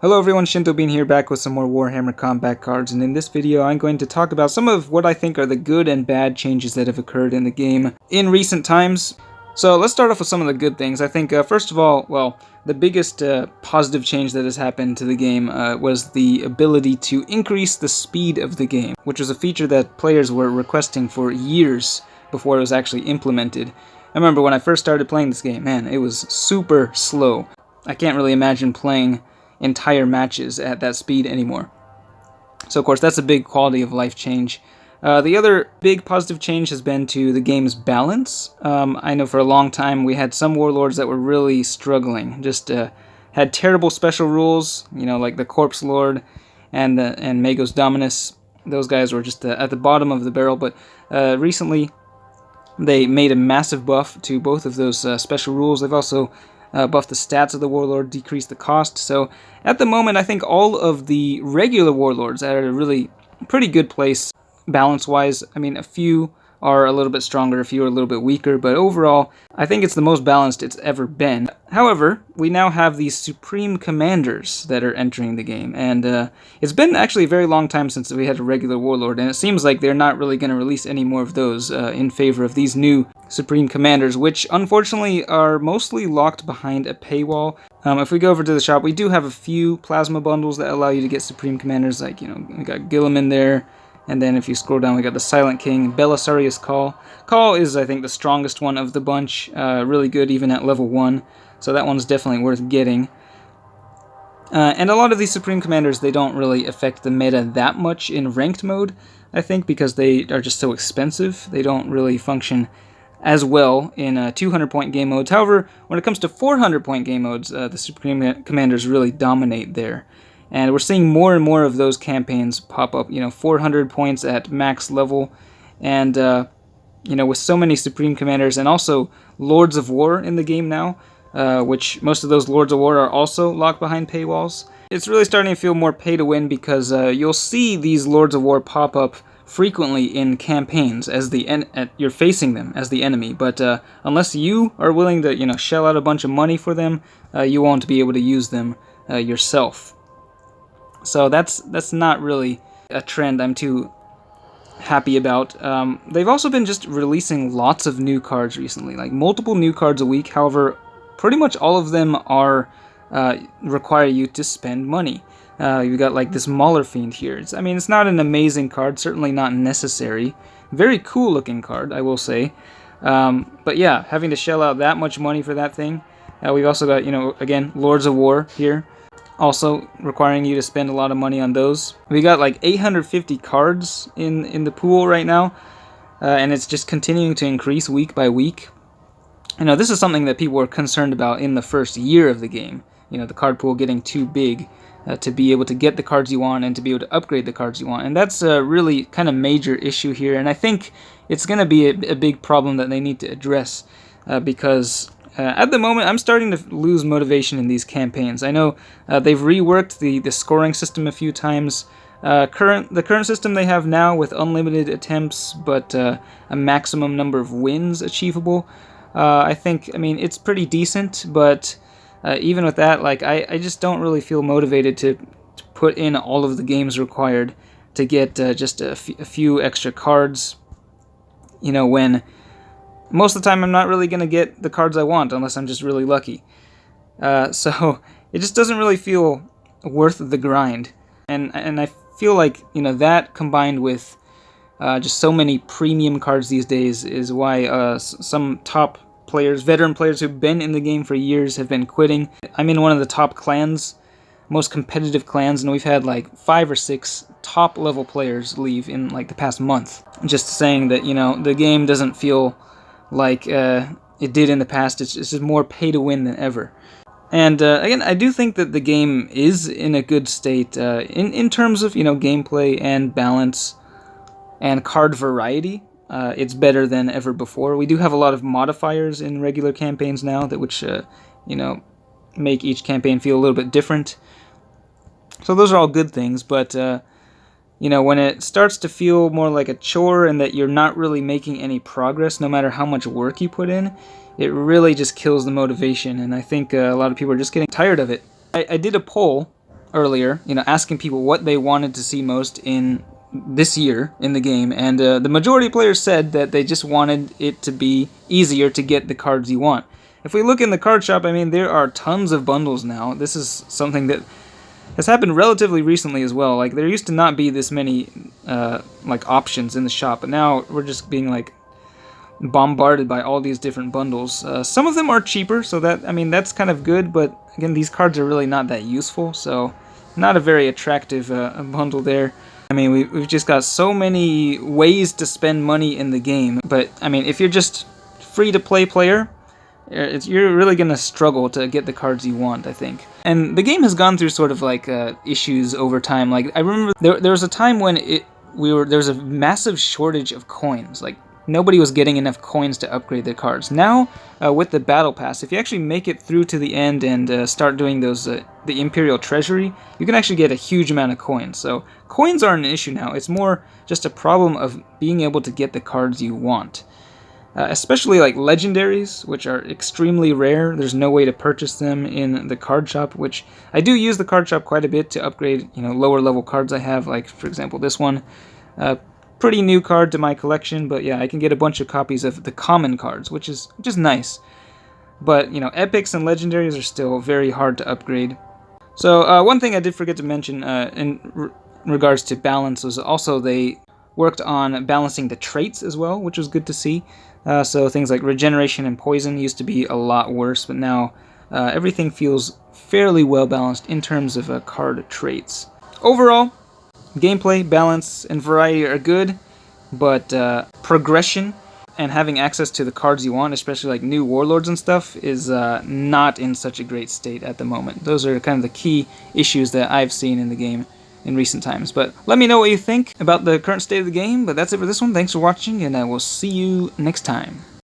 Hello everyone, Shinto Bean here, back with some more Warhammer combat cards, and in this video I'm going to talk about some of what I think are the good and bad changes that have occurred in the game in recent times. So let's start off with some of the good things. I think, first of all, the biggest positive change that has happened to the game was the ability to increase the speed of the game, which was a feature that players were requesting for years before it was actually implemented. I remember when I first started playing this game, man, it was super slow. I can't really imagine playing entire matches at that speed anymore. So of course that's a big quality of life change. The other big positive change has been to the game's balance. I know for a long time we had some warlords that were really struggling, just had terrible special rules, like the Corpse Lord and Magos Dominus. Those guys were just at the bottom of the barrel, but recently they made a massive buff to both of those special rules. They've also buff the stats of the warlord, decrease the cost. So at the moment, I think all of the regular warlords are at a really pretty good place balance-wise. I mean, a few are a little bit stronger, a few are a little bit weaker, but overall, I think it's the most balanced it's ever been. However, we now have these supreme commanders that are entering the game, and it's been actually a very long time since we had a regular warlord, and it seems like they're not really going to release any more of those in favor of these new supreme commanders, which unfortunately are mostly locked behind a paywall. If we go over to the shop, we do have a few plasma bundles that allow you to get supreme commanders, like, we got Gilliman there. And then if you scroll down, we got the Silent King, Belisarius Call. Call is, I think, the strongest one of the bunch. Really good even at level 1. So that one's definitely worth getting. And a lot of these Supreme Commanders, they don't really affect the meta that much in ranked mode, I think, because they are just so expensive. They don't really function as well in 200-point game modes. However, when it comes to 400-point game modes, the Supreme Commanders really dominate there. And we're seeing more and more of those campaigns pop up, 400 points at max level, and, with so many Supreme Commanders, and also Lords of War in the game now, which most of those Lords of War are also locked behind paywalls. It's really starting to feel more pay-to-win because you'll see these Lords of War pop up frequently in campaigns as you're facing them as the enemy, but unless you are willing to, shell out a bunch of money for them, you won't be able to use them yourself. So that's not really a trend I'm too happy about. They've also been just releasing lots of new cards recently, like multiple new cards a week. However, pretty much all of them require you to spend money. You've got like this Mauler Fiend here. It's not an amazing card, certainly not necessary. Very cool looking card, I will say. But yeah, having to shell out that much money for that thing. We've also got, again, Lords of War here, also requiring you to spend a lot of money on those. We got like 850 cards in the pool right now, and it's just continuing to increase week by week. This is something that people were concerned about in the first year of the game. The card pool getting too big to be able to get the cards you want and to be able to upgrade the cards you want. And that's a really kind of major issue here, and I think it's going to be a big problem that they need to address because at the moment, I'm starting to lose motivation in these campaigns. I know they've reworked the scoring system a few times. The current system they have now with unlimited attempts, but a maximum number of wins achievable. I think, it's pretty decent, but even with that, I just don't really feel motivated to put in all of the games required to get just a few extra cards, when most of the time I'm not really going to get the cards I want unless I'm just really lucky. So it just doesn't really feel worth the grind. And I feel like, that combined with just so many premium cards these days is why some top players, veteran players who've been in the game for years have been quitting. I'm in one of the top clans, most competitive clans, and we've had like 5 or 6 top level players leave in like the past month. Just saying that, the game doesn't feel like it did in the past. It's just more pay to win than ever. And again, I do think that the game is in a good state in terms of gameplay and balance and card variety. It's better than ever before. We do have a lot of modifiers in regular campaigns now which make each campaign feel a little bit different. So those are all good things, but when it starts to feel more like a chore and that you're not really making any progress no matter how much work you put in, it really just kills the motivation, and I think a lot of people are just getting tired of it. I did a poll earlier, asking people what they wanted to see most in this year in the game, and the majority of players said that they just wanted it to be easier to get the cards you want. If we look in the card shop, I mean, there are tons of bundles now. This is something that has happened relatively recently as well. Like, there used to not be this many like options in the shop, but now we're just being like bombarded by all these different bundles. Some of them are cheaper, so that's kind of good, but again, these cards are really not that useful, so not a very attractive bundle there. I mean, we've just got so many ways to spend money in the game, but I mean, if you're just free-to-play player, you're really gonna struggle to get the cards you want, I think. And the game has gone through sort of like issues over time. Like, I remember there was a time when there was a massive shortage of coins. Like, nobody was getting enough coins to upgrade their cards. Now, with the Battle Pass, if you actually make it through to the end and start doing those the Imperial Treasury, you can actually get a huge amount of coins. So coins aren't an issue now. It's more just a problem of being able to get the cards you want. Especially like legendaries, which are extremely rare. There's no way to purchase them in the card shop, which I do use the card shop quite a bit to upgrade, lower level cards I have. Like, for example, this one. Pretty new card to my collection, but yeah, I can get a bunch of copies of the common cards, which is nice. But, epics and legendaries are still very hard to upgrade. So, one thing I did forget to mention in regards to balance was also they worked on balancing the traits as well, which was good to see. So things like regeneration and poison used to be a lot worse, but now everything feels fairly well balanced in terms of card traits. Overall, gameplay, balance, and variety are good, but progression and having access to the cards you want, especially like new warlords and stuff, is not in such a great state at the moment. Those are kind of the key issues that I've seen in the game in recent times. But let me know what you think about the current state of the game. But that's it for this one. Thanks for watching, and I will see you next time.